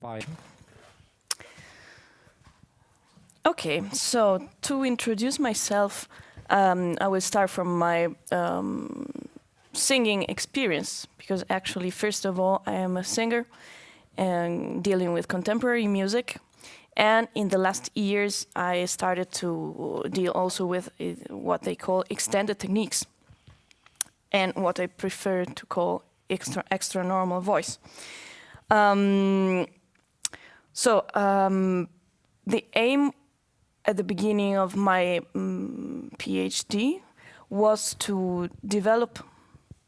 Fine. Okay, so to introduce myself, I will start from my singing experience, because actually, first of all, I am a singer and dealing with contemporary music. And in the last years, I started to deal also with what they call extended techniques, and what I prefer to call extra normal voice. The aim at the beginning of my PhD was to develop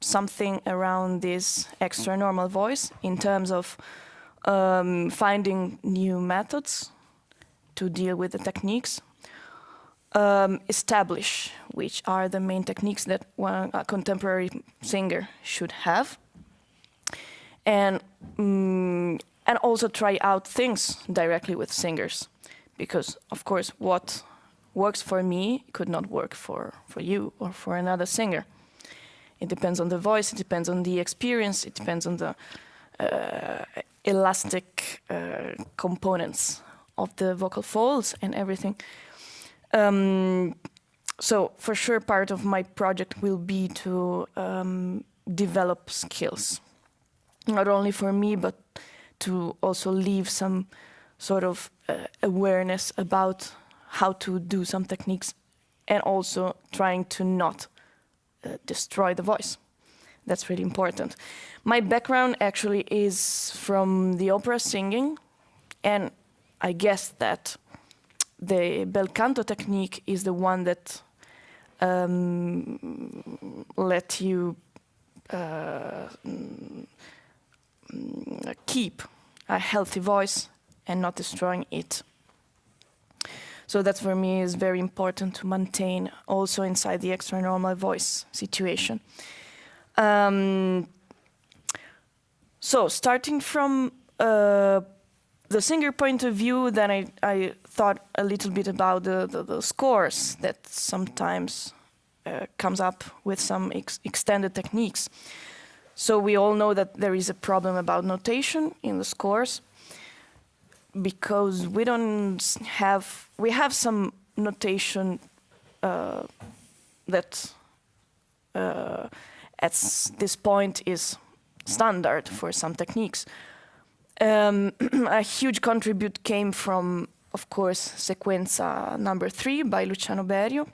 something around this extra normal voice in terms of finding new methods to deal with the techniques, establish which are the main techniques that a contemporary singer should have, and also try out things directly with singers, because of course what works for me could not work for you or for another singer. It depends on the voice, it depends on the experience, it depends on the elastic components of the vocal folds and everything. So for sure part of my project will be to develop skills, not only for me, but to also leave some sort of awareness about how to do some techniques, and also trying to not destroy the voice. That's really important. My background actually is from the opera singing, and I guess that the bel canto technique is the one that let you keep a healthy voice and not destroying it. So that for me is very important to maintain also inside the extra normal voice situation. So starting from the singer point of view, then I thought a little bit about the scores that sometimes comes up with some extended techniques. So we all know that there is a problem about notation in the scores, because we have some notation that at this point is standard for some techniques. A huge contribute came from, of course, Sequenza number 3 by Luciano Berio.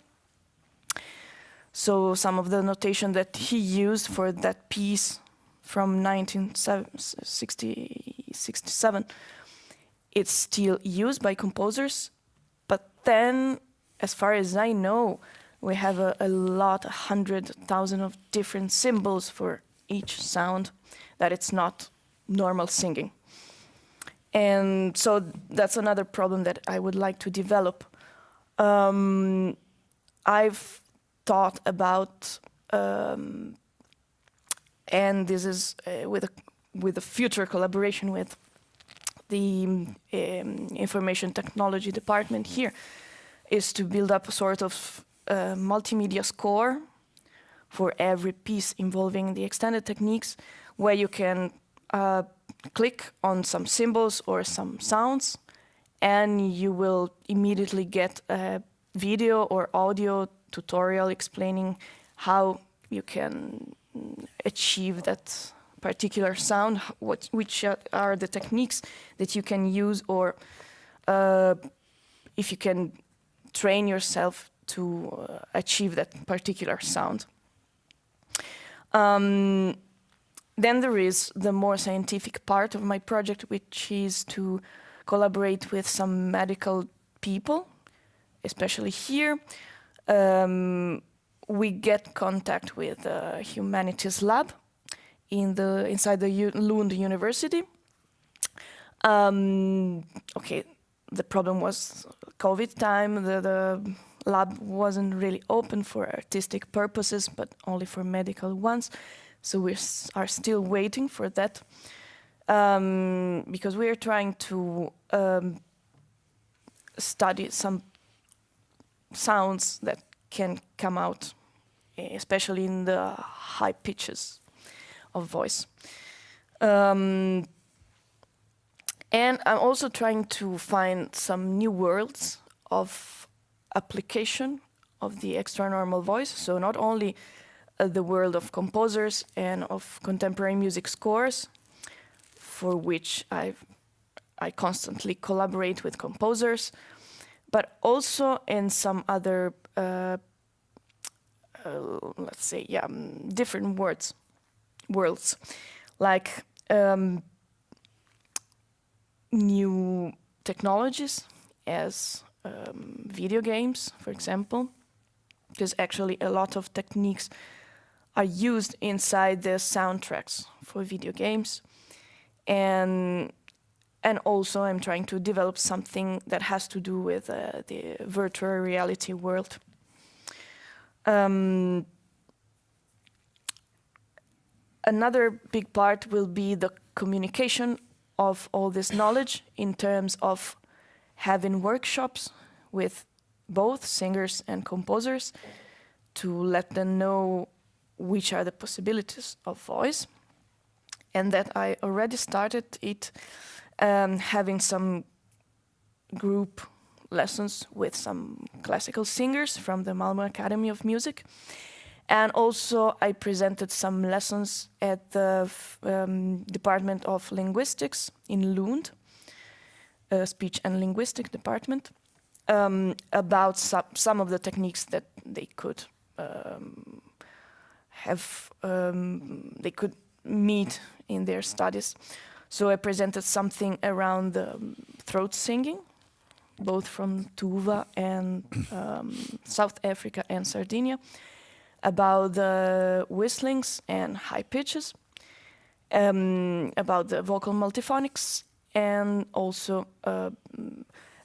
So some of the notation that he used for that piece from 1967, it's still used by composers. But then, as far as I know, we have a lot, 100,000 of different symbols for each sound, that it's not normal singing. And so that's another problem that I would like to develop. I've thought about, and this is with a future collaboration with the information technology department here, is to build up a sort of multimedia score for every piece involving the extended techniques, where you can click on some symbols or some sounds, and you will immediately get a video or audio tutorial explaining how you can achieve that particular sound, which are the techniques that you can use, or if you can train yourself to achieve that particular sound. Then there is the more scientific part of my project, which is to collaborate with some medical people, especially here. We get contact with the humanities lab inside the Lund University. Okay, the problem was COVID time. The lab wasn't really open for artistic purposes, but only for medical ones. So we are still waiting for that, because we are trying to study some sounds that can come out, especially in the high pitches of voice. And And I'm also trying to find some new worlds of application of the extra-normal voice. So not only the world of composers and of contemporary music scores, for which I constantly collaborate with composers, but also in some other, let's say, different worlds, like new technologies as video games, for example, because actually a lot of techniques are used inside the soundtracks for video games. And also I'm trying to develop something that has to do with the virtual reality world. Another big part will be the communication of all this knowledge in terms of having workshops with both singers and composers to let them know which are the possibilities of voice. And that I already started it, having some group lessons with some classical singers from the Malmö Academy of Music. And also I presented some lessons at the Department of Linguistics in Lund, Speech and Linguistic Department, about some of the techniques that they could they could meet in their studies. So I presented something around the throat singing, both from Tuva and South Africa and Sardinia, about the whistlings and high pitches, about the vocal multiphonics, and also a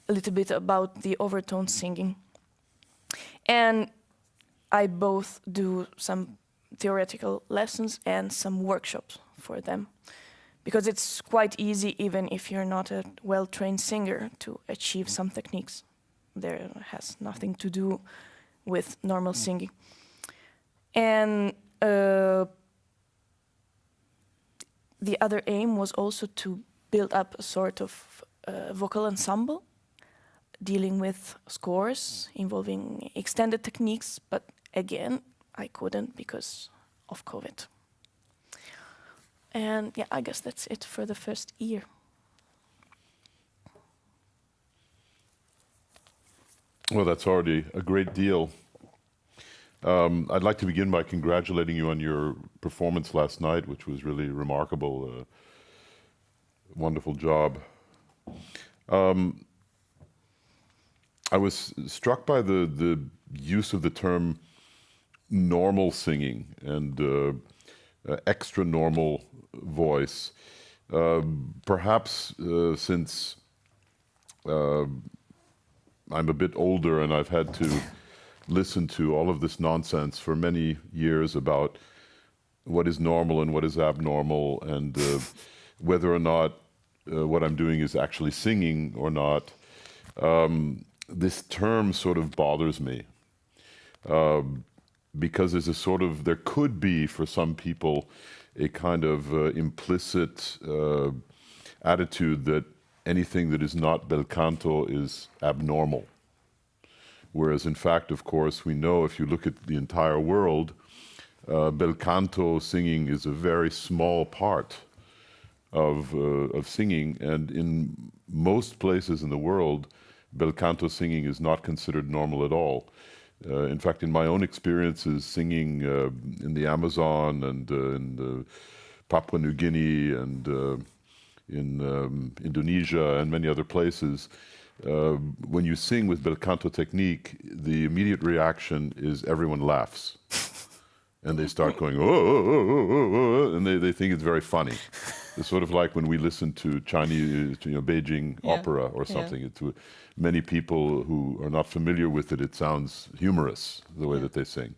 little bit about the overtone singing. And I both do some theoretical lessons and some workshops for them, because it's quite easy, even if you're not a well-trained singer, to achieve some techniques. There has nothing to do with normal singing. And the other aim was also to build up a sort of vocal ensemble dealing with scores involving extended techniques, but again, I couldn't because of COVID. And yeah, I guess that's it for the first year. Well, that's already a great deal. I'd like to begin by congratulating you on your performance last night, which was really remarkable. Wonderful job. I was struck by the use of the term normal singing and extra normal voice. Perhaps since I'm a bit older and I've had to listen to all of this nonsense for many years about what is normal and what is abnormal, and whether or not what I'm doing is actually singing or not. This term sort of bothers me because there's a sort of, there could be for some people a kind of implicit attitude that anything that is not bel canto is abnormal. Whereas in fact, of course, we know if you look at the entire world, bel canto singing is a very small part of singing, and in most places in the world, bel canto singing is not considered normal at all. In fact, in my own experiences singing in the Amazon and in Papua New Guinea and in Indonesia and many other places, when you sing with bel canto technique, the immediate reaction is everyone laughs. And they start going, oh, oh, oh, oh, oh, and they think it's very funny. It's sort of like when we listen to Chinese, Beijing opera or something. To many people who are not familiar with it, it sounds humorous, the way that they sing,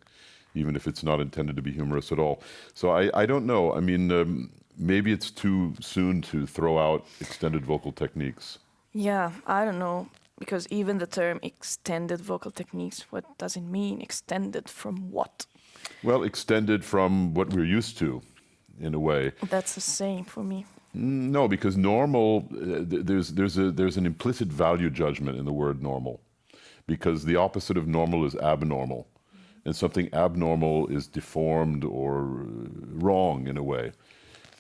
even if it's not intended to be humorous at all. So I don't know. I mean, maybe it's too soon to throw out extended vocal techniques. Yeah, I don't know, because even the term extended vocal techniques, what does it mean? Extended from what? Well, extended from what we're used to, in a way. That's the same for me. No, because normal, there's an implicit value judgment in the word normal, because the opposite of normal is abnormal, and something abnormal is deformed or wrong in a way.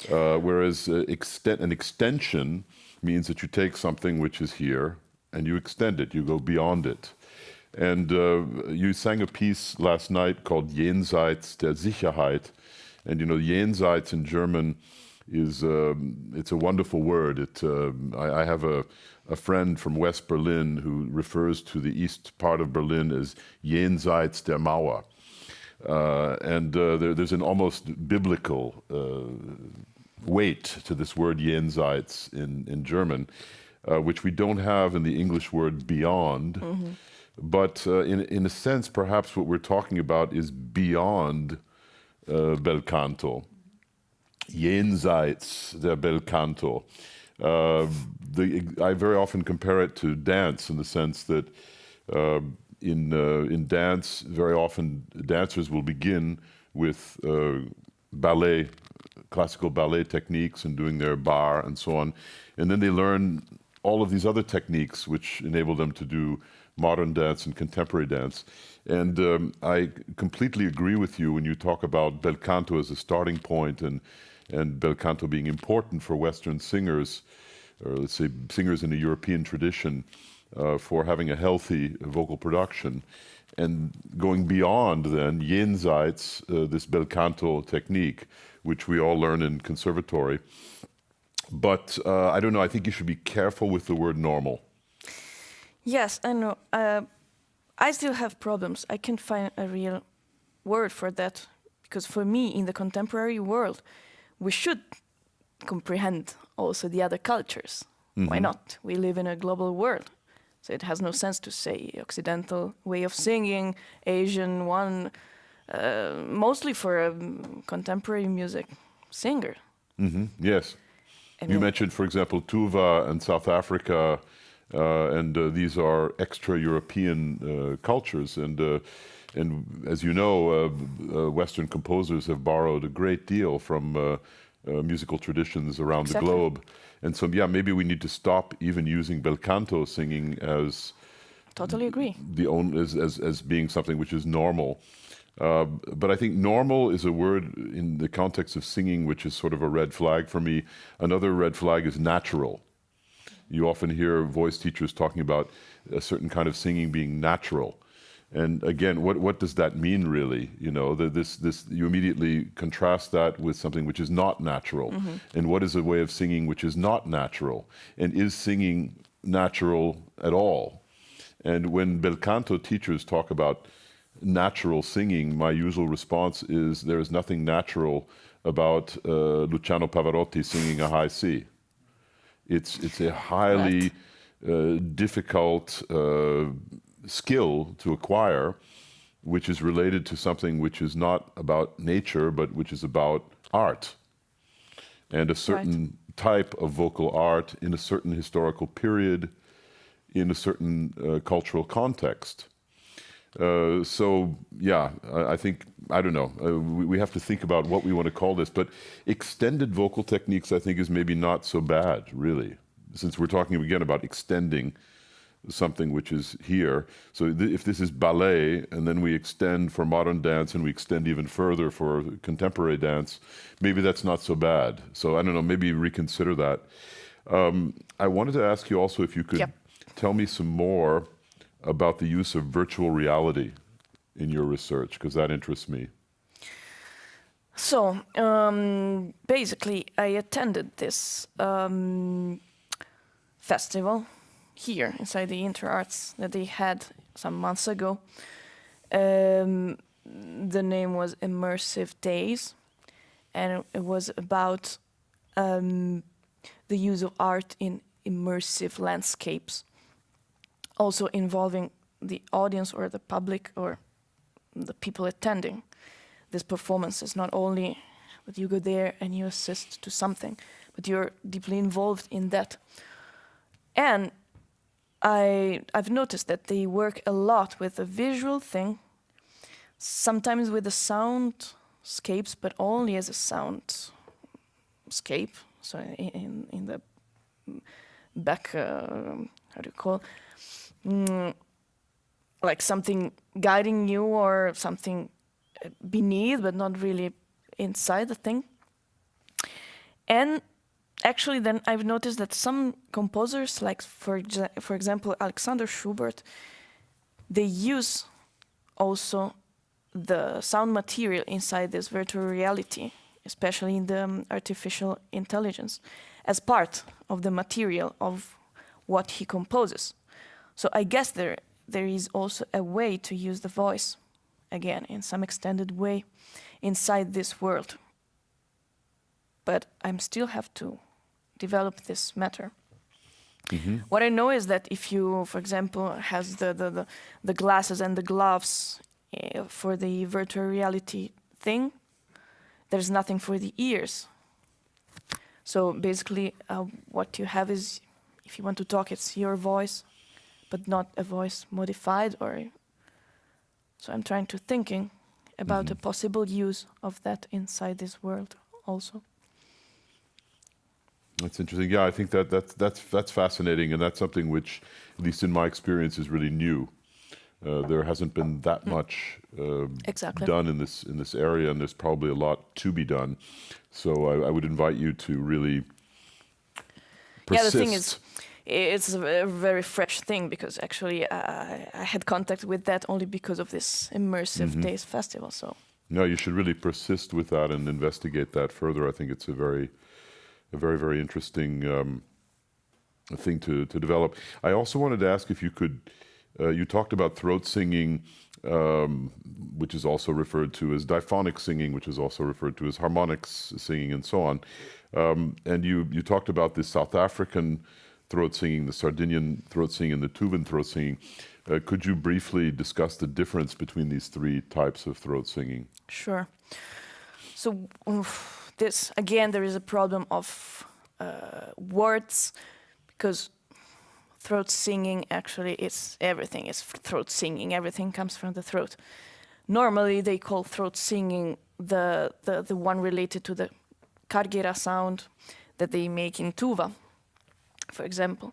Whereas an extension means that you take something which is here and you extend it, you go beyond it. And you sang a piece last night called Jenseits der Sicherheit. And you know, Jenseits in German is, it's a wonderful word. I have a friend from West Berlin who refers to the east part of Berlin as Jenseits der Mauer. There's an almost biblical weight to this word Jenseits in German, which we don't have in the English word beyond. Mm-hmm. But in a sense, perhaps what we're talking about is beyond bel canto, jenseits der bel canto. I very often compare it to dance in the sense that in dance, very often dancers will begin with ballet, classical ballet techniques and doing their bar and so on. And then they learn all of these other techniques which enable them to do modern dance and contemporary dance. And I completely agree with you when you talk about bel canto as a starting point and bel canto being important for Western singers, or let's say singers in a European tradition, for having a healthy vocal production. And going beyond then, jenseits, this bel canto technique, which we all learn in conservatory. But I don't know, I think you should be careful with the word normal. Yes, I know. I still have problems. I can't find a real word for that, because for me, in the contemporary world, we should comprehend also the other cultures. Mm-hmm. Why not? We live in a global world. So it has no sense to say Occidental way of singing, Asian one, mostly for a contemporary music singer. Mm-hmm. Yes. You mentioned, for example, Tuva and South Africa, and these are extra-European cultures. And as you know, Western composers have borrowed a great deal from musical traditions around the globe. And so, yeah, maybe we need to stop even using bel canto singing as totally agree as being something which is normal. But I think normal is a word in the context of singing which is sort of a red flag for me. Another red flag is natural. You often hear voice teachers talking about a certain kind of singing being natural. And again, what does that mean really? You know, you immediately contrast that with something which is not natural. Mm-hmm. And what is a way of singing which is not natural? And is singing natural at all? And when bel canto teachers talk about natural singing, my usual response is there is nothing natural about Luciano Pavarotti singing a high C. It's a highly difficult skill to acquire, which is related to something which is not about nature, but which is about art, and a certain type of vocal art in a certain historical period, in a certain cultural context. So, yeah, I think, I don't know, we have to think about what we want to call this, but extended vocal techniques, I think, is maybe not so bad, really, since we're talking again about extending something which is here. So if this is ballet, and then we extend for modern dance, and we extend even further for contemporary dance, maybe that's not so bad. So I don't know, maybe reconsider that. I wanted to ask you also if you could tell me some more about the use of virtual reality in your research, because that interests me. So basically, I attended this festival here inside the InterArts that they had some months ago. The name was Immersive Days, and it was about the use of art in immersive landscapes, also involving the audience or the public or the people attending these performances. Not only that you go there and you assist to something, but you're deeply involved in that. And I've noticed that they work a lot with a visual thing, sometimes with the soundscapes, but only as a soundscape, So in the back, how do you call, like something guiding you or something beneath, but not really inside the thing. And actually, then I've noticed that some composers, like for example, Alexander Schubert, they use also the sound material inside this virtual reality, especially in the artificial intelligence, as part of the material of what he composes. So I guess there is also a way to use the voice, again, in some extended way, inside this world. But I still have to develop this matter. Mm-hmm. What I know is that if you, for example, has the glasses and the gloves for the virtual reality thing, there's nothing for the ears. So basically, what you have is, if you want to talk, it's your voice, but not a voice modified. Or so I'm trying to thinking about a possible use of that inside this world also. That's interesting. Yeah, I think that's fascinating, and that's something which, at least in my experience, is really new. There hasn't been that much done in this area, and there's probably a lot to be done. So I would invite you to really persist. Yeah, the thing is, it's a very fresh thing, because actually I had contact with that only because of this Immersive Days festival. So no, you should really persist with that and investigate that further. I think it's a very, very interesting thing to develop. I also wanted to ask if you could. You talked about throat singing, which is also referred to as diphonic singing, which is also referred to as harmonics singing, and so on. And you talked about the South African throat singing, the Sardinian throat singing, and the Tuvan throat singing. Could you briefly discuss the difference between these three types of throat singing? Sure. So this, again, there is a problem of words, because throat singing actually is everything. It's throat singing. Everything comes from the throat. Normally, they call throat singing the one related to the kargira sound that they make in tuva, for example.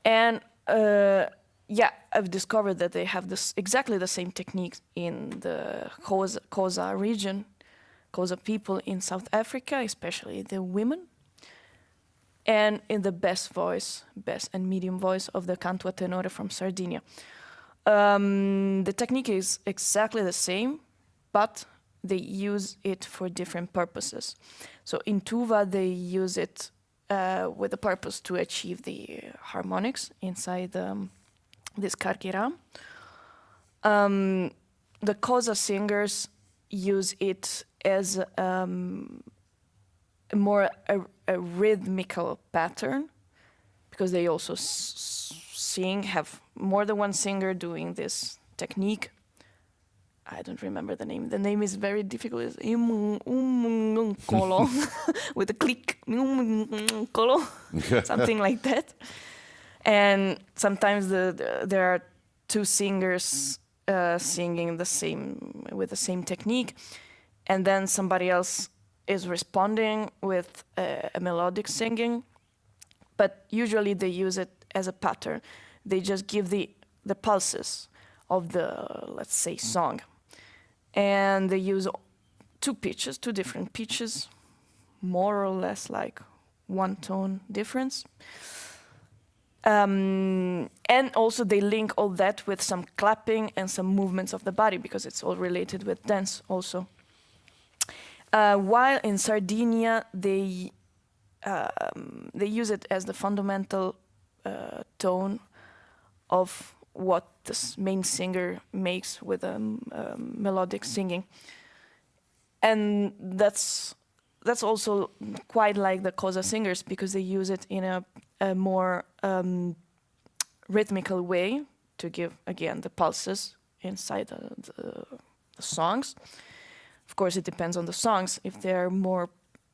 And I've discovered that they have exactly the same technique in the Xhosa region, Xhosa people in South Africa, especially the women, and in the best and medium voice of the canto a tenore from Sardinia. The technique is exactly the same, but they use it for different purposes. So in tuva, they use it with the purpose to achieve the harmonics inside this kargira. The Xhosa singers use it as more a rhythmical pattern, because they also have more than one singer doing this technique. I don't remember the name. The name is very difficult. It's kolo with a click, something like that. And sometimes there are two singers singing with the same technique, and then somebody else is responding with a melodic singing, but usually they use it as a pattern. They just give the pulses of the, let's say, song. And they use two different pitches, more or less like one tone difference. And also they link all that with some clapping and some movements of the body, because it's all related with dance also. While in Sardinia, they use it as the fundamental tone of what the main singer makes with melodic singing, and that's also quite like the Xhosa singers, because they use it in a more rhythmical way to give, again, the pulses inside the songs. Of course, it depends on the songs. If they're more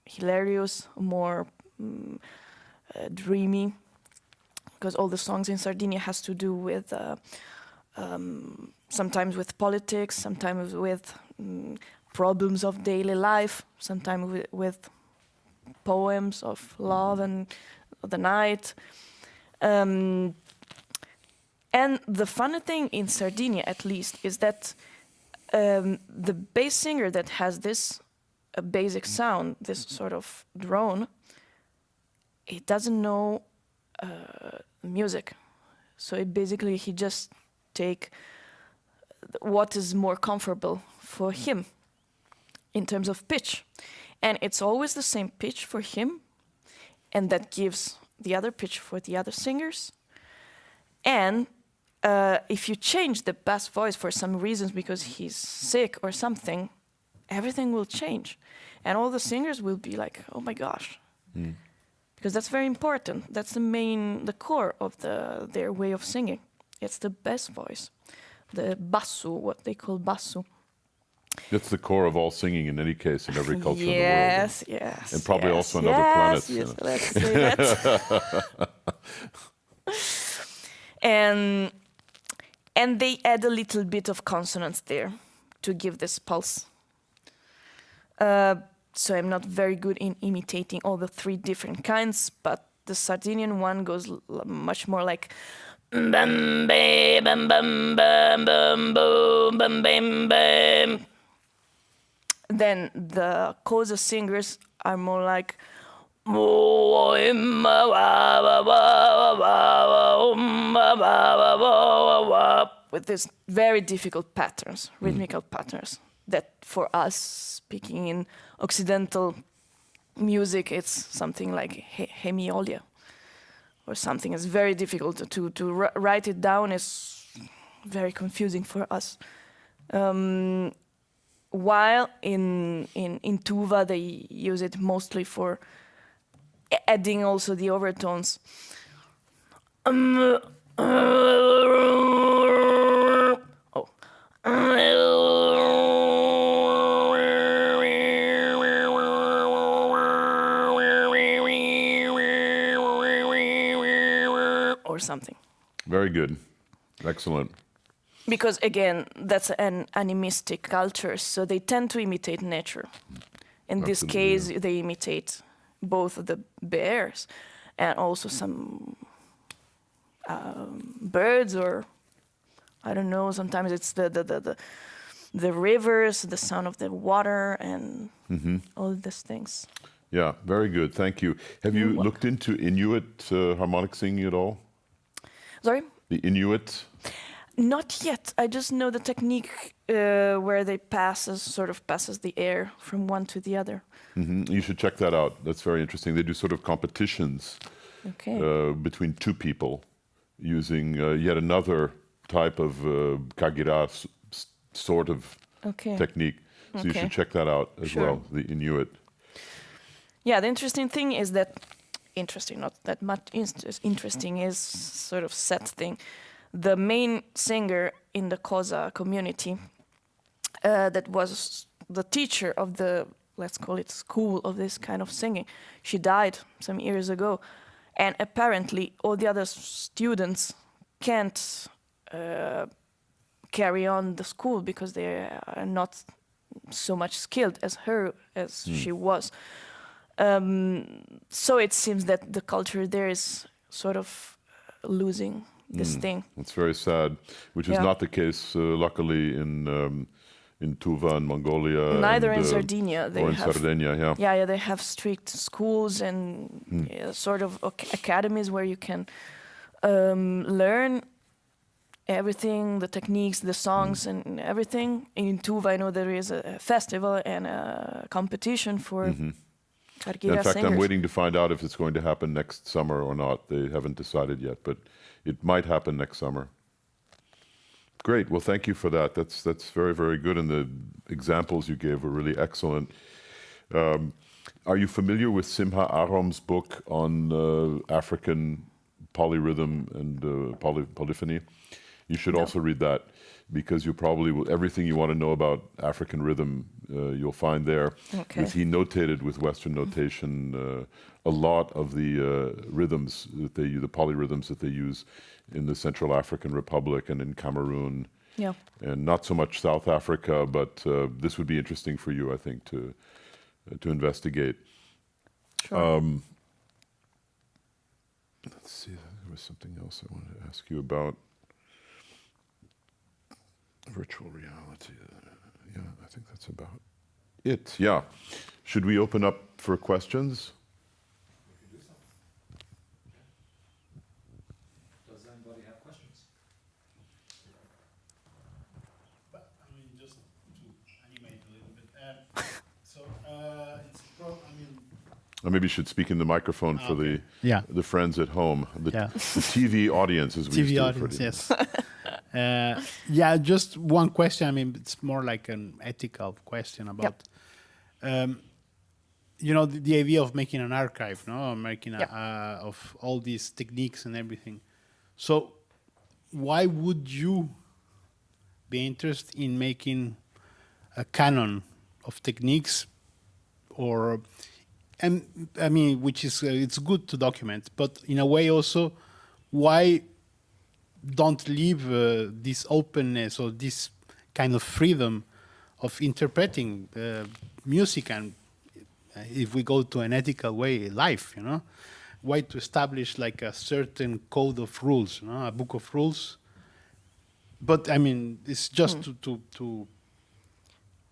hilarious, more dreamy, because all the songs in Sardinia has to do with sometimes with politics, sometimes with problems of daily life, sometimes with poems of love and the night. And the funny thing in Sardinia, at least, is that the bass singer that has this basic sound, this sort of drone, he doesn't know music. So he just take what is more comfortable for him in terms of pitch. And it's always the same pitch for him, and that gives the other pitch for the other singers. And if you change the bass voice for some reasons, because he's sick or something, everything will change. And all the singers will be like, oh my gosh. Because that's very important. That's the core of their way of singing. It's the bass voice, the basso, what they call basso. It's the core of all singing in any case, in every culture Yes, in the world. yes. And probably yes, also on other planets. Yes, You know. let's say that. And they add a little bit of consonants there to give this pulse. So I'm not very good in imitating all the 3 different kinds, but the Sardinian one goes much more like bam bam bam bam bam bam boom bam bam bam. Then the Kosa singers are more like with these very difficult patterns, rhythmical patterns, that for us, speaking in Occidental music, it's something like hemiolia or something. It's very difficult to write it down. It's very confusing for us. While in Tuva, they use it mostly for adding also the overtones. Or something. Very good. Excellent. Because again, that's an animistic culture, so they tend to imitate nature. In this case, they imitate both the bears and also some birds, or I don't know. Sometimes it's the rivers, the sound of the water, and all these things. Yeah, very good. Thank you. Have you looked into Inuit harmonic singing at all? Sorry? The Inuit? Not yet. I just know the technique where they passes the air from one to the other. You should check that out. That's very interesting. They do sort of competitions between 2 people using yet another type of kagira sort of technique. So you should check that out as well, the Inuit. Yeah, the interesting thing is that, not that much interesting, is sort of set thing. The main singer in the Kosa community, that was the teacher of the, let's call it, school of this kind of singing, she died some years ago. And apparently all the other students can't carry on the school because they are not so much skilled as she was. So it seems that the culture there is sort of losing this thing. It's very sad, which is not the case, luckily, in Tuva and Mongolia. Neither in Sardinia. Sardinia, Yeah, they have strict schools and sort of academies where you can learn everything, the techniques, the songs, and everything. In Tuva, I know there is a festival and a competition for Kargira in fact, singers. I'm waiting to find out if it's going to happen next summer or not. They haven't decided yet, but it might happen next summer. Great. Well, thank you for that. That's very, very good, and the examples you gave were really excellent. Are you familiar with Simha Arom's book on African polyrhythm and polyphony? You should also read that, because you probably will, everything you want to know about African rhythm, you'll find there. Because he notated with Western notation a lot of the rhythms that they use, the polyrhythms that they use in the Central African Republic and in Cameroon. Yeah. And not so much South Africa, but this would be interesting for you, I think, to investigate. Sure. Let's see, there was something else I wanted to ask you about. Virtual reality. Yeah, I think that's about it. Yeah. Should we open up for questions? Does anybody have questions? But, I mean, just to animate a little bit. Maybe you should speak in the microphone for the friends at home, the TV audience, as we TV used to audience, refer to. yes. Just one question. I mean, it's more like an ethical question about, the idea of making an archive, no, making of all these techniques and everything. So, why would you be interested in making a canon of techniques, which is it's good to document, but in a way also, why don't leave this openness or this kind of freedom of interpreting music and, if we go to an ethical way, life, why to establish like a certain code of rules, a book of rules? But I mean, it's just to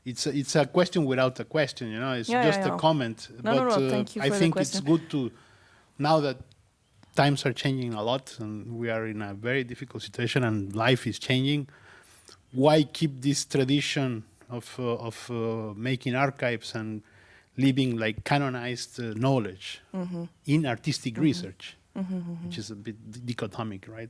it's a question without a question, it's just a comment. No, thank you for I think the it's question. good to, now that times are changing a lot and we are in a very difficult situation and life is changing, why keep this tradition of making archives and leaving like canonized knowledge in artistic research, which is a bit dichotomic, right?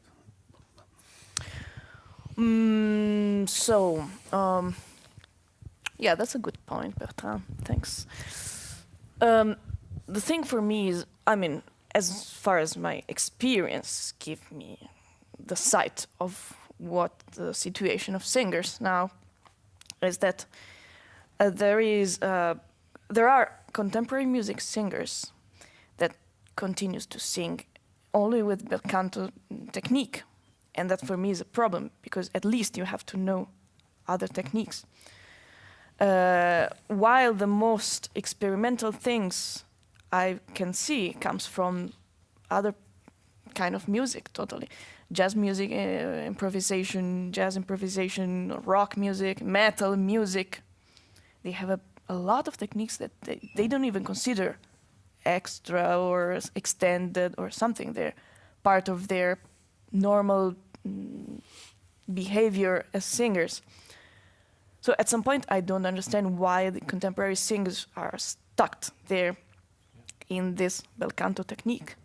Yeah, that's a good point, Bertrand. Thanks. The thing for me is, I mean, as far as my experience give me the sight of what the situation of singers now is, that there are contemporary music singers that continues to sing only with bel canto technique, and that for me is a problem, because at least you have to know other techniques. While the most experimental things I can see comes from other kind of music, totally. Jazz music, jazz improvisation, rock music, metal music. They have a lot of techniques that they don't even consider extra or extended or something. They're part of their normal behavior as singers. So at some point, I don't understand why the contemporary singers are stuck there in this bel canto technique.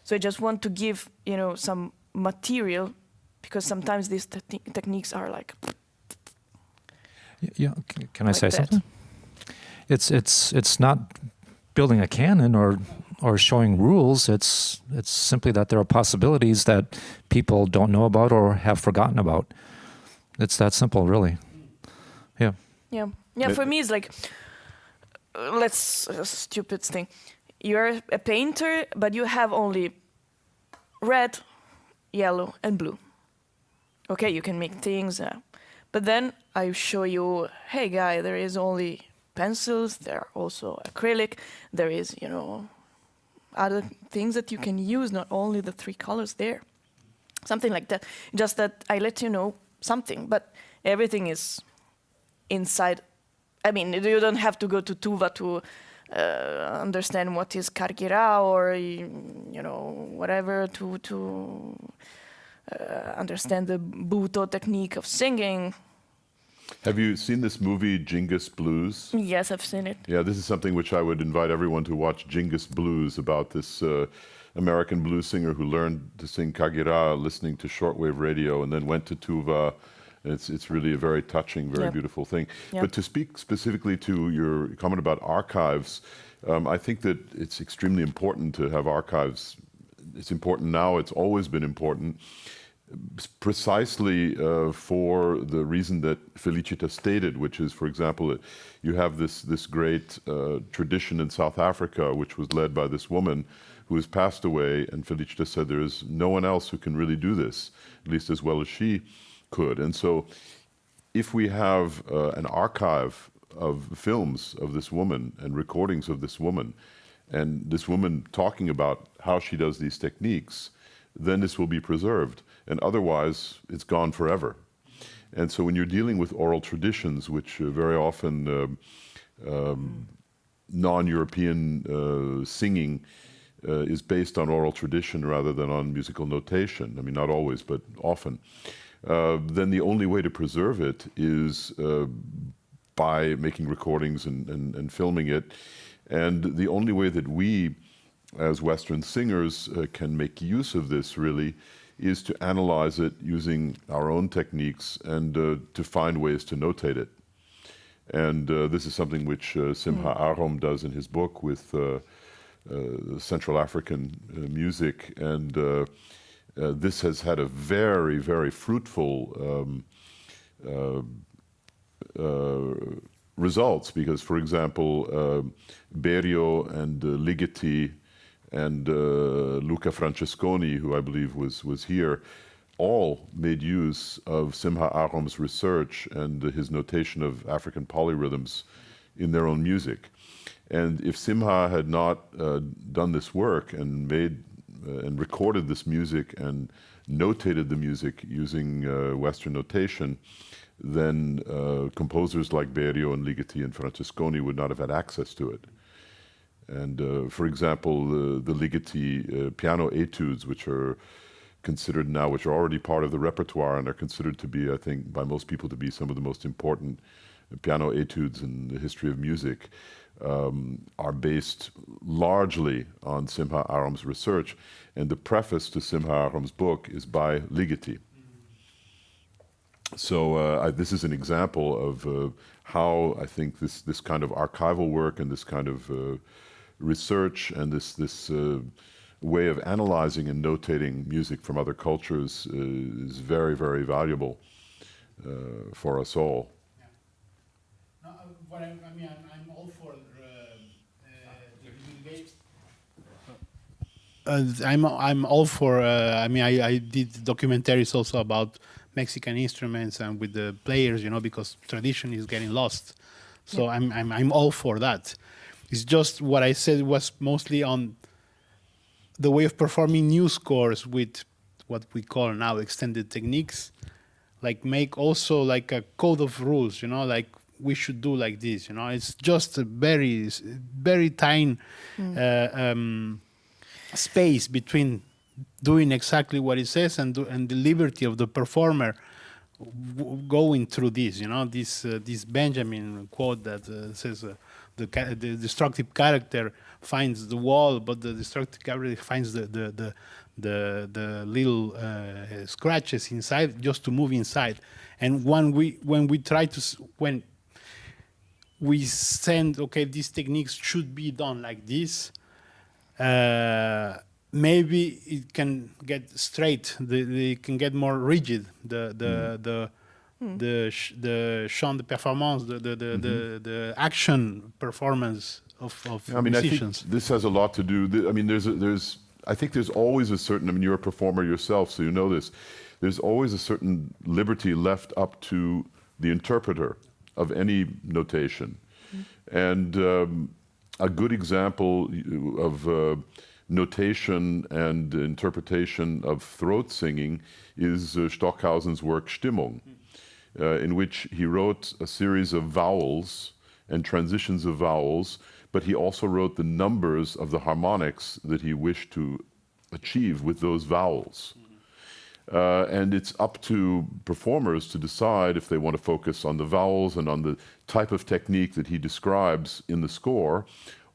So I just want to give, some material, because sometimes these techniques are like. Yeah, can I like say that. something? It's not building a canon or showing rules. It's simply that there are possibilities that people don't know about or have forgotten about. It's that simple, really. Yeah. For me, it's like, a stupid thing. You're a painter, but you have only red, yellow, and blue. Okay, you can make things, but then I show you, hey guy, there is only pencils, there are also acrylic, there is, other things that you can use, not only the three colors there. Something like that. Just that I let you know something, but everything is inside. I mean, you don't have to go to Tuva to understand what is Kargira or, whatever, to understand the Bhutto technique of singing. Have you seen this movie, Genghis Blues? Yes, I've seen it. Yeah, this is something which I would invite everyone to watch, Genghis Blues, about this American blues singer who learned to sing Kagira listening to shortwave radio and then went to Tuva. It's really a very touching, very beautiful thing. But to speak specifically to your comment about archives, I think that it's extremely important to have archives. It's important now, it's always been important, precisely for the reason that Felicita stated, which is, for example, you have this great tradition in South Africa, which was led by this woman who has passed away, and Felicita said there is no one else who can really do this, at least as well as she could. And so if we have an archive of films of this woman and recordings of this woman, and this woman talking about how she does these techniques, then this will be preserved. And otherwise, it's gone forever. And so when you're dealing with oral traditions, which very often non-European singing is based on oral tradition rather than on musical notation, I mean, not always, but often, then the only way to preserve it is by making recordings and filming it. And the only way that we, as Western singers, can make use of this, really, is to analyze it using our own techniques and to find ways to notate it. And this is something which Simha Arom does in his book with Central African music. And this has had a very, very fruitful results, because, for example, Berio and Ligeti and Luca Francesconi, who I believe was here, all made use of Simha Arom's research and his notation of African polyrhythms in their own music. And if Simha had not done this work and made and recorded this music and notated the music using Western notation, then composers like Berio and Ligeti and Francesconi would not have had access to it. And for example, the Ligeti piano etudes, which are considered now, which are already part of the repertoire and are considered to be, I think, by most people to be some of the most important piano etudes in the history of music, are based largely on Simha Arom's research. And the preface to Simha Arom's book is by Ligeti. So this is an example of how I think this kind of archival work and this kind of research and this way of analyzing and notating music from other cultures is very, very valuable for us all. Yeah. No, I'm all for the debate. I'm all for. I did documentaries also about Mexican instruments and with the players, because tradition is getting lost. So yeah. I'm all for that. It's just what I said was mostly on the way of performing new scores with what we call now extended techniques, like make also like a code of rules, like we should do like this, It's just a very, very tiny space between doing exactly what it says and the liberty of the performer going through this, this Benjamin quote that says the destructive character finds the wall, but the destructive character finds the little scratches inside just to move inside. And when we send, okay, these techniques should be done like this, maybe it can get straight. They can get more rigid. The chant de performance, the action performance of musicians. I think this has a lot to do. I think there's always a certain. You're a performer yourself, so you know this. There's always a certain liberty left up to the interpreter of any notation, and a good example of notation and interpretation of throat singing is Stockhausen's work Stimmung, in which he wrote a series of vowels and transitions of vowels, but he also wrote the numbers of the harmonics that he wished to achieve with those vowels. And it's up to performers to decide if they want to focus on the vowels and on the type of technique that he describes in the score,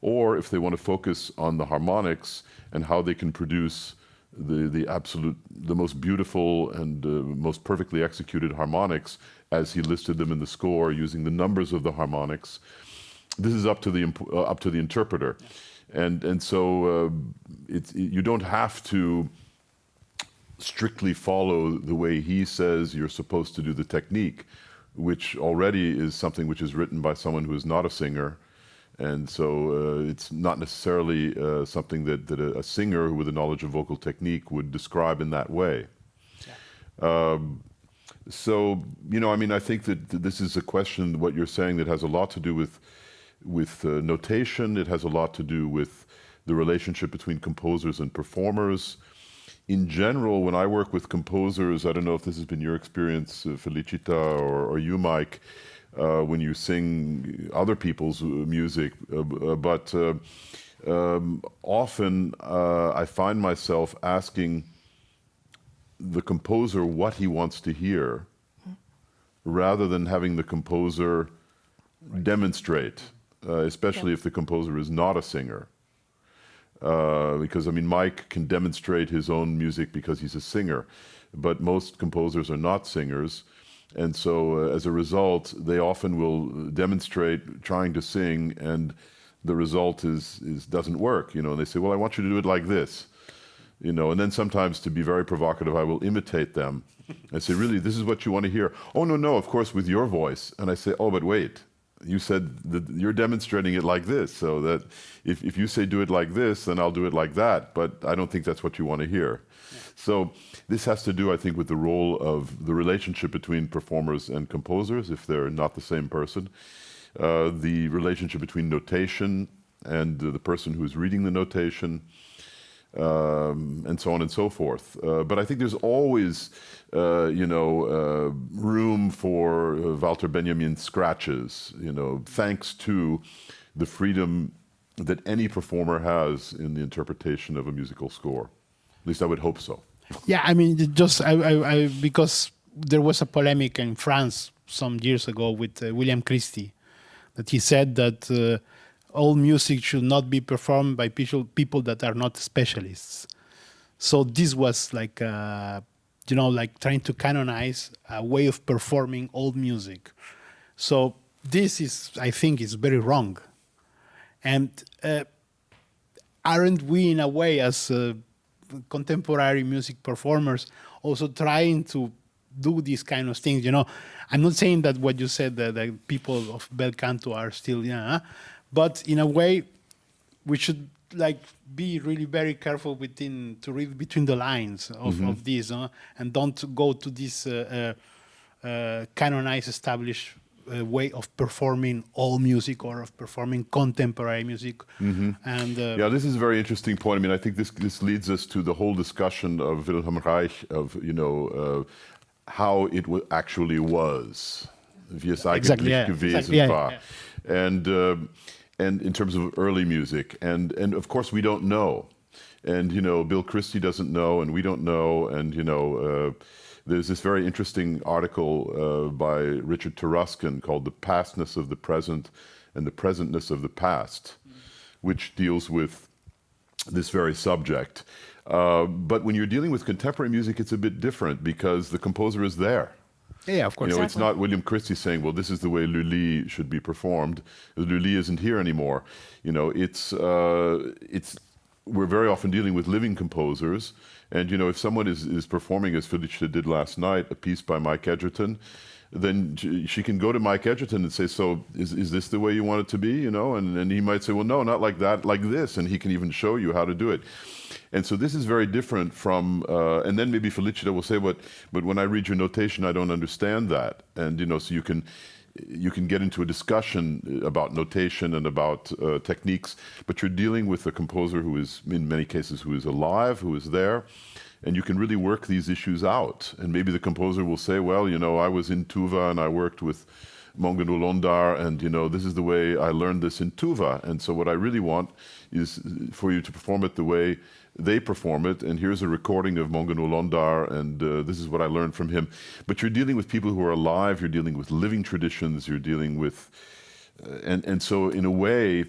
or if they want to focus on the harmonics and how they can produce the most beautiful and most perfectly executed harmonics as he listed them in the score using the numbers of the harmonics. This is up to the interpreter, and so you don't have to strictly follow the way he says you're supposed to do the technique, which already is something which is written by someone who is not a singer. And so it's not necessarily something that a singer with a knowledge of vocal technique would describe in that way. Yeah. So, I think that this is a question, what you're saying, that has a lot to do with notation. It has a lot to do with the relationship between composers and performers. In general, when I work with composers, I don't know if this has been your experience, Felicita, or you, Mike, when you sing other people's music, but often I find myself asking the composer what he wants to hear, rather than having the composer demonstrate, especially if the composer is not a singer. Because, I mean, Mike can demonstrate his own music because he's a singer, but most composers are not singers. And so, as a result, they often will demonstrate trying to sing, and the result doesn't work, you know, and they say, well, I want you to do it like this, you know, and then sometimes, to be very provocative, I will imitate them. I say, really, this is what you want to hear? Oh, no, of course, with your voice. And I say, oh, but wait. You said that you're demonstrating it like this, so that if you say do it like this, then I'll do it like that, but I don't think that's what you want to hear. Yeah. So this has to do, I think, with the role of the relationship between performers and composers, if they're not the same person, the relationship between notation and the person who's reading the notation, and so on and so forth. But I think there's always, room for Walter Benjamin scratches, you know, thanks to the freedom that any performer has in the interpretation of a musical score. At least I would hope so. Yeah, I mean, because there was a polemic in France some years ago with William Christie, that he said that all music should not be performed by people that are not specialists. So this was like, like trying to canonize a way of performing old music. So this is, I think, is very wrong. And aren't we, in a way, as contemporary music performers, also trying to do these kind of things? You know, I'm not saying that what you said, that people of bel canto are still, but in a way, we should be really very careful to read between the lines of this, and don't go to this canonized, established way of performing all music or of performing contemporary music. And yeah, this is a very interesting point. I mean, I think this leads us to the whole discussion of Wilhelm Reich, of how it actually was, wie es eigentlich gewesen war, and in terms of early music, and of course we don't know, and Bill Christie doesn't know, and we don't know, and there's this very interesting article by Richard Taruskin called "The Pastness of the Present and the Presentness of the Past," which deals with this very subject. But when you're dealing with contemporary music, it's a bit different because the composer is there. Yeah, of course. Exactly. It's not William Christie saying, well, this is the way Lully should be performed. Lully isn't here anymore. We're very often dealing with living composers. And, if someone is performing, as Felicita did last night, a piece by Mike Edgerton, then she can go to Mike Edgerton and say, so is this the way you want it to be? And he might say, well, no, not like that, like this. And he can even show you how to do it. And so this is very different from, and then maybe Felicita will say, but when I read your notation, I don't understand that. And, so you can get into a discussion about notation and about techniques, but you're dealing with a composer who is, in many cases, who is alive, who is there, and you can really work these issues out. And maybe the composer will say, well, I was in Tuva and I worked with Mongan Ulondar, and this is the way I learned this in Tuva. And so what I really want is for you to perform it the way they perform it, and here's a recording of Mongan Ulondar, and this is what I learned from him. But you're dealing with people who are alive, you're dealing with living traditions, you're dealing with... and so in a way,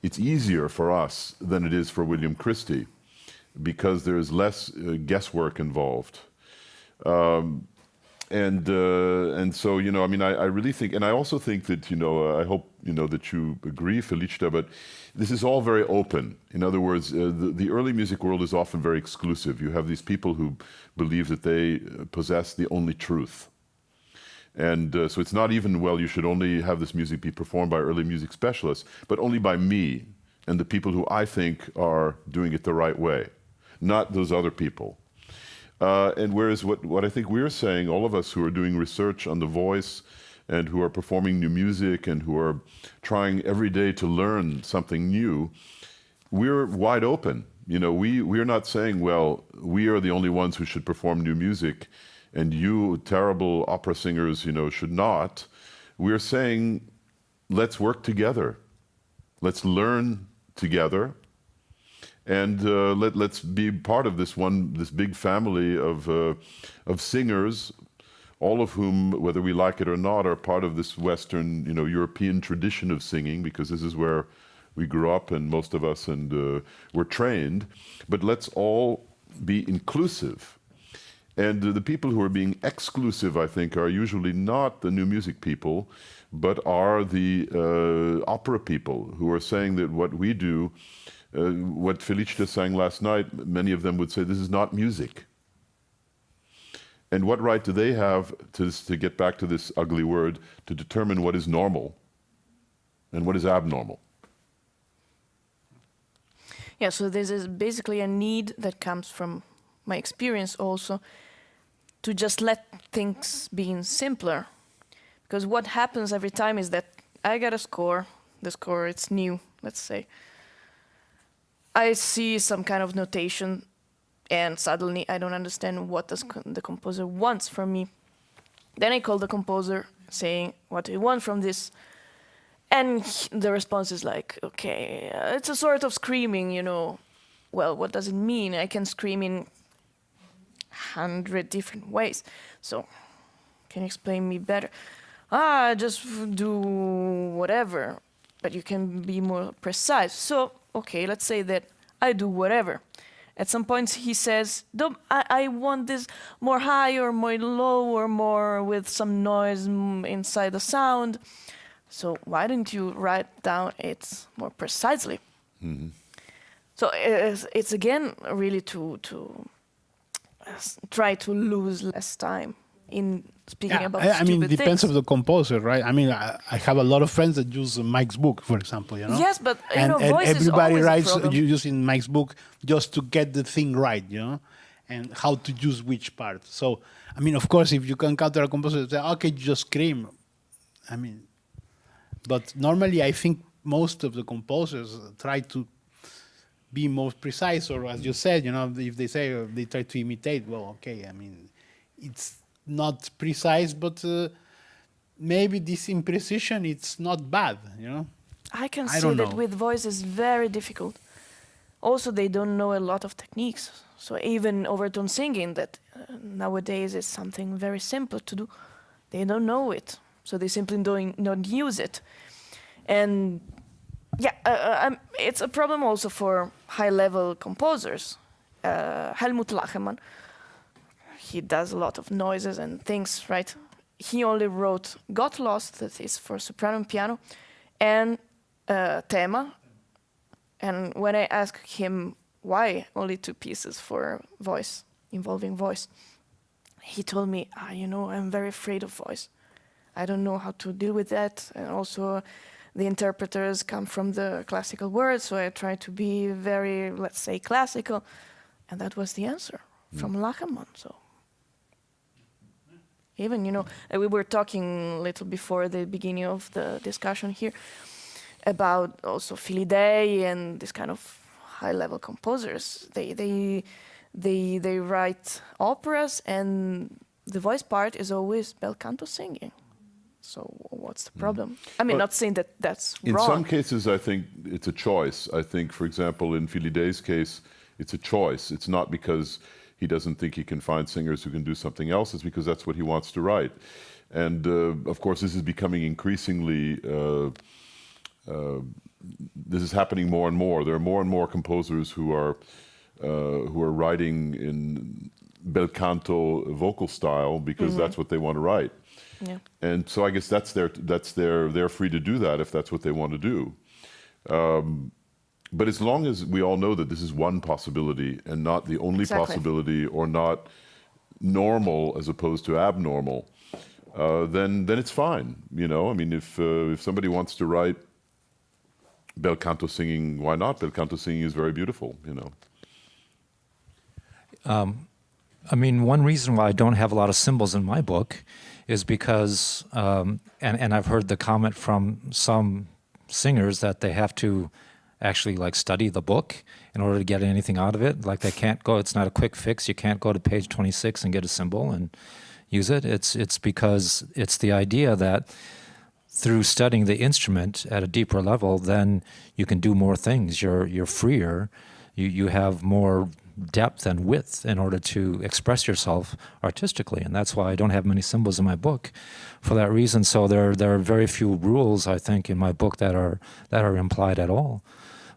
it's easier for us than it is for William Christie, because there's less guesswork involved. And so, I really think, and I also think that, I hope, that you agree, Felicita, but this is all very open. In other words, the early music world is often very exclusive. You have these people who believe that they possess the only truth. And so it's not even, well, you should only have this music be performed by early music specialists, but only by me and the people who I think are doing it the right way, not those other people. And whereas what I think we're saying, all of us who are doing research on the voice and who are performing new music and who are trying every day to learn something new, we're wide open. You know, we're not saying, well, we are the only ones who should perform new music, and you terrible opera singers, you know, should not. We're saying, let's work together. Let's learn together, and let's be part of this big family of singers, all of whom, whether we like it or not, are part of this Western, you know, European tradition of singing, because this is where we grew up, and most of us, and were trained. But let's all be inclusive. And the people who are being exclusive, I think, are usually not the new music people, but are the opera people who are saying that what we do, what Felicita sang last night, many of them would say this is not music. And what right do they have to get back to this ugly word, to determine what is normal and what is abnormal? Yeah, so this is basically a need that comes from my experience also, to just let things be simpler. Because what happens every time is that I get a score, the score it's new, let's say. I see some kind of notation, and suddenly I don't understand what the composer wants from me. Then I call the composer saying, what do you want from this? And the response is like, okay, it's a sort of screaming, you know. Well, what does it mean? I can scream in 100 different ways. So, can you explain me better? Just do whatever, but you can be more precise. So, okay, let's say that I do whatever. At some point he says, I want this more high or more low or more with some noise inside the sound. So why don't you write down it more precisely? Mm-hmm. So it's again really to try to lose less time in speaking about stupid things. I mean, it depends on the composer, right? I mean, I have a lot of friends that use Mike's book, for example, you know? Yes, but and voice everybody is writes a problem. using Mike's book just to get the thing right, you know? And how to use which part. So, I mean, of course, if you can counter a composer, say, okay, just scream. I mean, but normally I think most of the composers try to be more precise, or as you said, you know, if they say they try to imitate, well, okay, I mean, it's not precise, but maybe this imprecision, it's not bad, you know? I can see that with voice is very difficult. Also, they don't know a lot of techniques. So even overtone singing, that nowadays is something very simple to do, they don't know it. So they simply don't use it. And yeah, it's a problem also for high-level composers. Helmut Lachemann, he does a lot of noises and things, right? He only wrote Got Lost, that is for soprano and piano, and Tema. And when I asked him why only 2 pieces for voice, involving voice, he told me, you know, I'm very afraid of voice. I don't know how to deal with that. And also the interpreters come from the classical words, so I try to be very, let's say, classical. And that was the answer from Lachemann. So even, you know, we were talking a little before the beginning of the discussion here about also Filiday and this kind of high-level composers. They write operas, and the voice part is always bel canto singing. So what's the problem? I mean, not saying that that's wrong. In some cases, I think it's a choice. I think, for example, in Filiday's case, it's a choice. It's not because he doesn't think he can find singers who can do something else. It's because that's what he wants to write. And of course, this is becoming increasingly, this is happening more and more. There are more and more composers who are writing in bel canto vocal style because that's what they want to write. Yeah. And so I guess they're free to do that if that's what they want to do. But as long as we all know that this is one possibility and not the only possibility, or not normal as opposed to abnormal, then it's fine. You know, I mean, if somebody wants to write bel canto singing, why not? Bel canto singing is very beautiful, you know. I mean, one reason why I don't have a lot of symbols in my book is because, and I've heard the comment from some singers that they have to actually like study the book in order to get anything out of it. Like they can't go, it's not a quick fix. You can't go to page 26 and get a symbol and use it. It's because it's the idea that through studying the instrument at a deeper level, then you can do more things. You're freer. You have more depth and width in order to express yourself artistically, and that's why I don't have many symbols in my book for that reason. So there are very few rules, I think, in my book that are implied at all.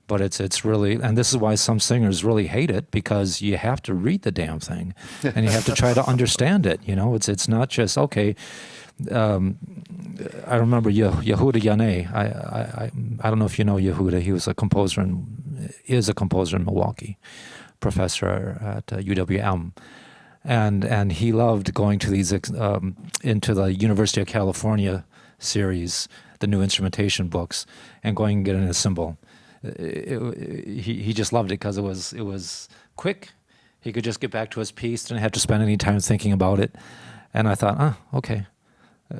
But it's really, and this is why some singers really hate it, because you have to read the damn thing and you have to try to understand it. You know, it's not just okay. I remember Yehuda Yaneh. I don't know if you know Yehuda. He was a composer is a composer in Milwaukee, professor at UWM, and he loved going to these into the University of California series, the new instrumentation books, and going and getting a cymbal. He just loved it because it was quick. He could just get back to his piece, didn't have to spend any time thinking about it. And I thought, okay.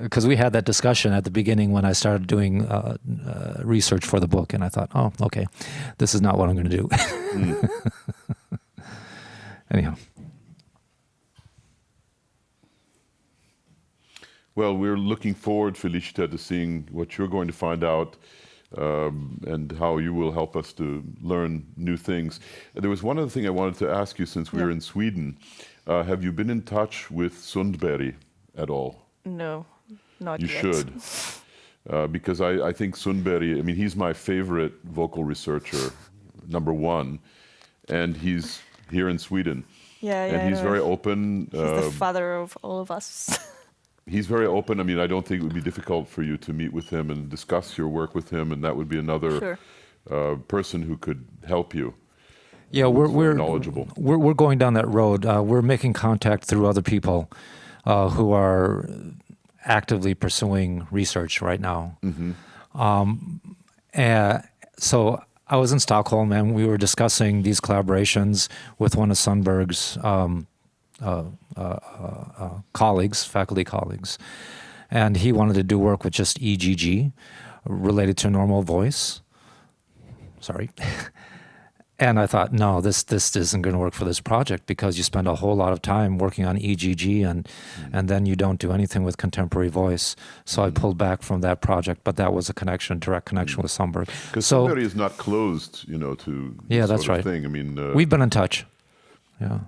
Because we had that discussion at the beginning when I started doing research for the book, and I thought, okay, this is not what I'm going to do. Anyhow. Well, we're looking forward, Felicita, to seeing what you're going to find out and how you will help us to learn new things. There was one other thing I wanted to ask you since we're in Sweden. Have you been in touch with Sundberg at all? No, not you yet. You should. Because I think Sundberg, I mean, he's my favorite vocal researcher, #1, and he's here in Sweden. And he's very open. He's the father of all of us. He's very open. I mean, I don't think it would be difficult for you to meet with him and discuss your work with him, and that would be another person who could help you. Yeah, we're knowledgeable. We're going down that road. We're making contact through other people who are actively pursuing research right now. So I was in Stockholm, and we were discussing these collaborations with one of Sundberg's colleagues, faculty colleagues, and he wanted to do work with just EGG related to normal voice. Sorry. And I thought, no, this isn't going to work for this project, because you spend a whole lot of time working on EGG and then you don't do anything with contemporary voice. So I pulled back from that project, but that was a direct connection with Sundberg. Because Sundberg is not closed, to this that's sort right. of thing. I mean, we've been in touch. Yeah.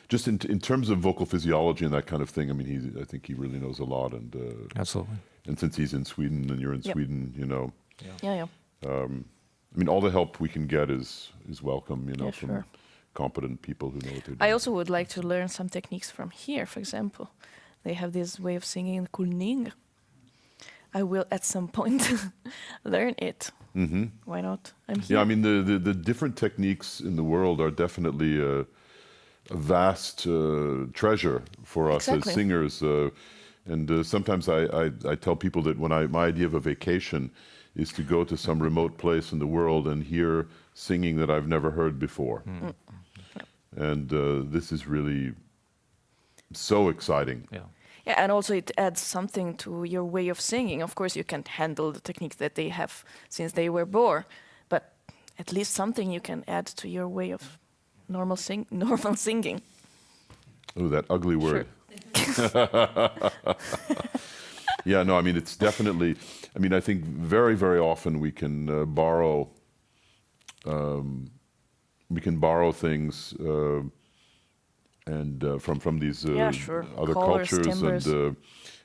Just in terms of vocal physiology and that kind of thing, I mean, I think he really knows a lot. And absolutely. And since he's in Sweden and you're in Sweden, I mean, all the help we can get is welcome, from competent people who know what they're doing. I also would like to learn some techniques from here. For example, they have this way of singing kulning. I will at some point learn it. Why not? I'm here. Yeah, I mean, the different techniques in the world are definitely a vast treasure for us as singers. And sometimes I tell people that my idea of a vacation is to go to some remote place in the world and hear singing that I've never heard before. And this is really so exciting. Yeah, and also it adds something to your way of singing. Of course, you can't handle the techniques that they have since they were born, but at least something you can add to your way of normal singing. Oh, that ugly word. Yeah, no, I mean, it's definitely, I mean, I think very, very often we can borrow things and from these other Colors, cultures. timbres. And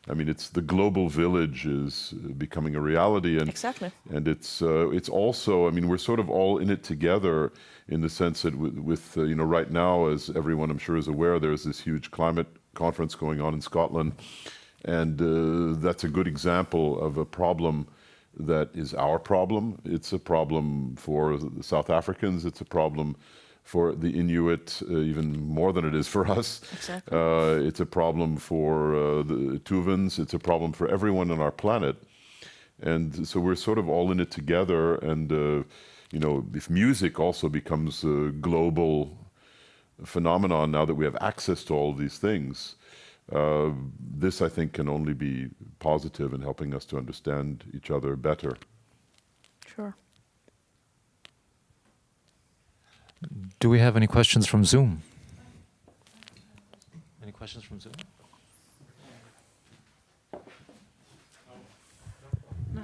I mean, it's the global village is becoming a reality. And and it's also, I mean, we're sort of all in it together in the sense that with right now, as everyone I'm sure is aware, there's this huge climate conference going on in Scotland. And that's a good example of a problem that is our problem. It's a problem for the South Africans. It's a problem for the Inuit, even more than it is for us. It's a problem for the Tuvans. It's a problem for everyone on our planet. And so we're sort of all in it together. And, if music also becomes a global phenomenon now that we have access to all these things, this, I think, can only be positive in helping us to understand each other better. Sure. Do we have any questions from Zoom? Any questions from Zoom? No.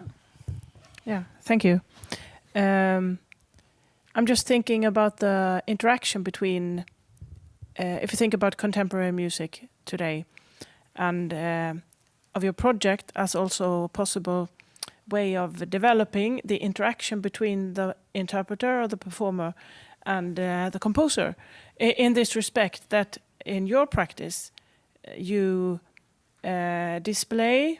Yeah, thank you. I'm just thinking about the interaction between, if you think about contemporary music today, and of your project as also a possible way of developing the interaction between the interpreter or the performer and the composer. In this respect, that in your practice, you display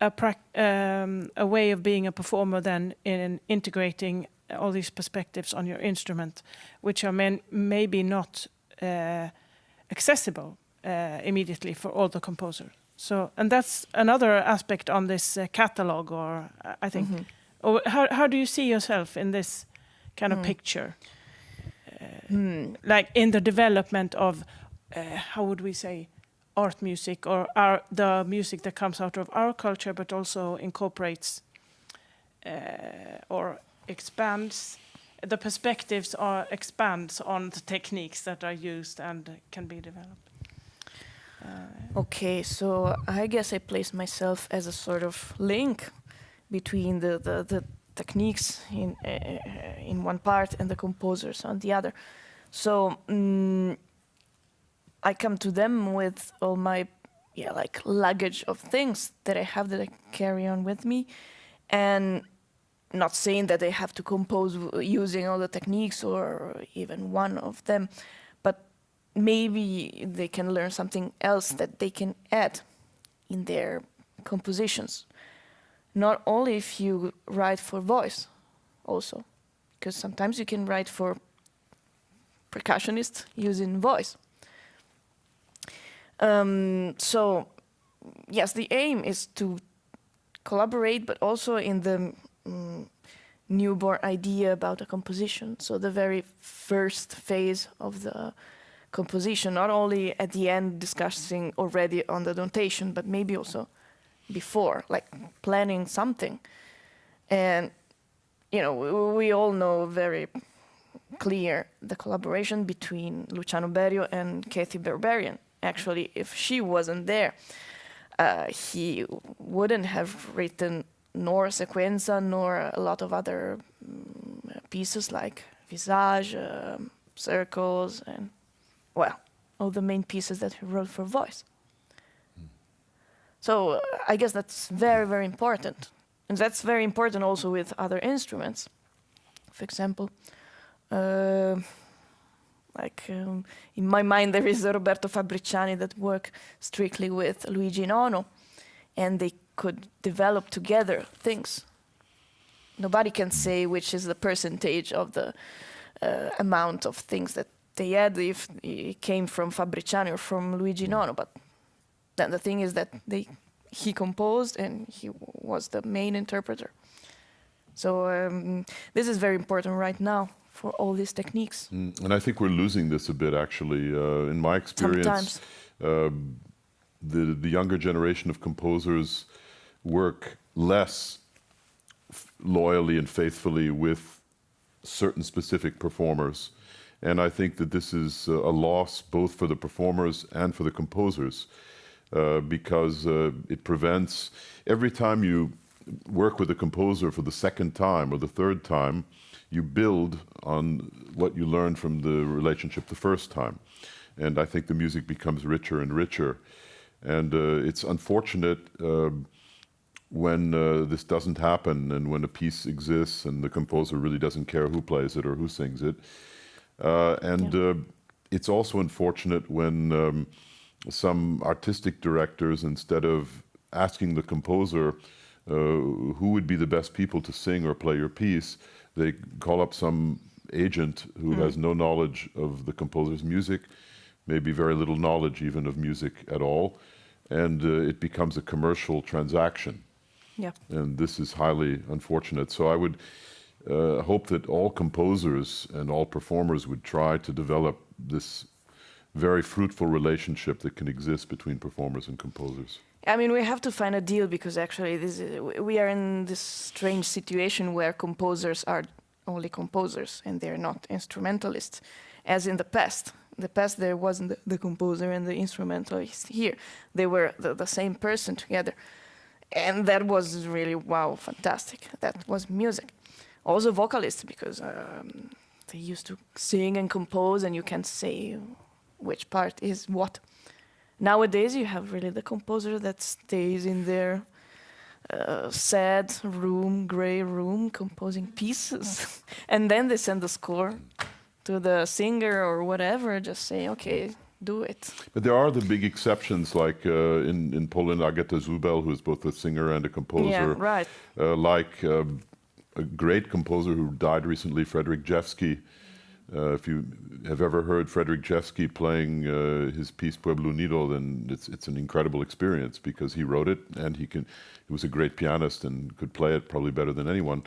a way of being a performer then in integrating all these perspectives on your instrument, which are maybe not accessible immediately for all the composers. So, and that's another aspect on this catalog, or I think. Mm-hmm. Or how do you see yourself in this kind of picture? Like in the development of, how would we say, art music, or the music that comes out of our culture, but also incorporates or expands the perspectives, or expands on the techniques that are used and can be developed. Okay, so I guess I place myself as a sort of link between the techniques in one part and the composers on the other. So I come to them with all my like luggage of things that I have that I carry on with me, and not saying that they have to compose using all the techniques or even one of them, but maybe they can learn something else that they can add in their compositions. Not only if you write for voice also, because sometimes you can write for percussionists using voice. So yes, the aim is to collaborate, but also in the newborn idea about a composition. So the very first phase of the composition, not only at the end discussing already on the notation, but maybe also before, like planning something. And, you know, we all know very clear the collaboration between Luciano Berio and Kathy Berberian. Actually, if she wasn't there, he wouldn't have written nor Sequenza nor a lot of other pieces like Visage, Circles, and, well, all the main pieces that he wrote for voice. So I guess that's very, very important. And that's very important also with other instruments. For example, in my mind there is Roberto Fabriciani that work strictly with Luigi Nono, and they could develop together things. Nobody can say which is the percentage of the amount of things that they had, if it came from Fabriciani or from Luigi Nono, but then the thing is that he composed and he was the main interpreter. So this is very important right now for all these techniques. And I think we're losing this a bit, actually. In my experience, the younger generation of composers work less loyally and faithfully with certain specific performers. And I think that this is a loss both for the performers and for the composers, because it prevents, every time you work with a composer for the second time or the third time, you build on what you learned from the relationship the first time. And I think the music becomes richer and richer. And it's unfortunate when this doesn't happen, and when a piece exists and the composer really doesn't care who plays it or who sings it. It's also unfortunate when some artistic directors, instead of asking the composer who would be the best people to sing or play your piece, they call up some agent who has no knowledge of the composer's music, maybe very little knowledge even of music at all, and it becomes a commercial transaction. Yeah. And this is highly unfortunate. So I would hope that all composers and all performers would try to develop this very fruitful relationship that can exist between performers and composers. I mean, we have to find a deal, because actually we are in this strange situation where composers are only composers and they're not instrumentalists, as in the past. In the past, there wasn't the composer and the instrumentalist here. They were the same person together. And that was really, wow, fantastic. That was music. Also vocalists, because they used to sing and compose, and you can say which part is what. Nowadays, you have really the composer that stays in their sad room, gray room, composing pieces. And then they send the score to the singer or whatever, just say, okay, do it. But there are the big exceptions, like in Poland, Agata Zubel, who is both a singer and a composer. Yeah, right. Like a great composer who died recently, Frederick Jewski. If you have ever heard Frederick Jewski playing his piece Pueblo Unido, then it's an incredible experience, because he wrote it and he was a great pianist and could play it probably better than anyone.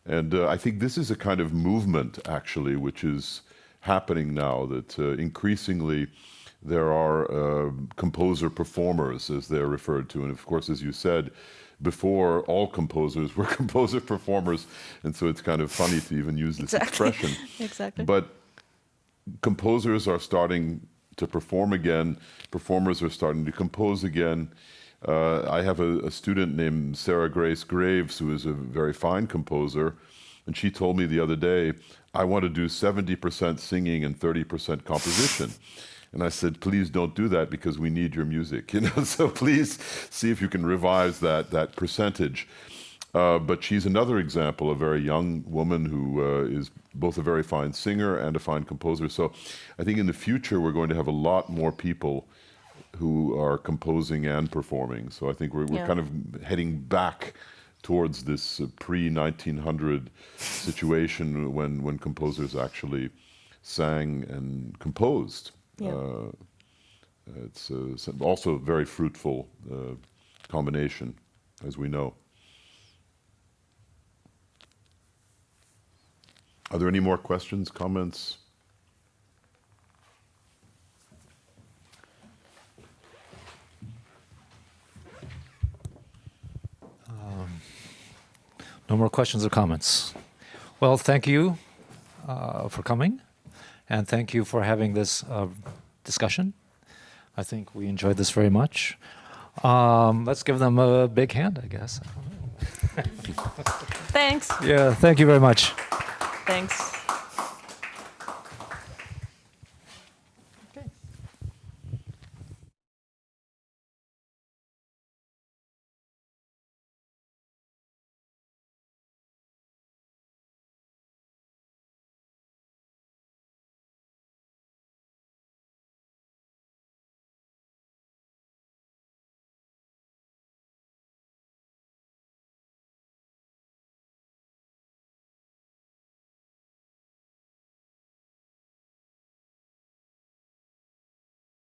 And I think this is a kind of movement, actually, which is happening now, that increasingly there are composer performers, as they're referred to. And of course, as you said, before, all composers were composer performers, and so it's kind of funny to even use this expression. Exactly. But composers are starting to perform again. Performers are starting to compose again. I have a student named Sarah Grace Graves, who is a very fine composer, and she told me the other day, I want to do 70% singing and 30% composition. And I said, please don't do that, because we need your music, you know. So please see if you can revise that percentage. But she's another example, a very young woman who is both a very fine singer and a fine composer. So I think in the future we're going to have a lot more people who are composing and performing. So I think we're kind of heading back towards this pre-1900 situation when composers actually sang and composed. Yeah. It's also a very fruitful combination, as we know. Are there any more questions, comments? No more questions or comments. Well, thank you for coming, and thank you for having this discussion. I think we enjoyed this very much. Let's give them a big hand, I guess. Thanks. Yeah, thank you very much. Thanks.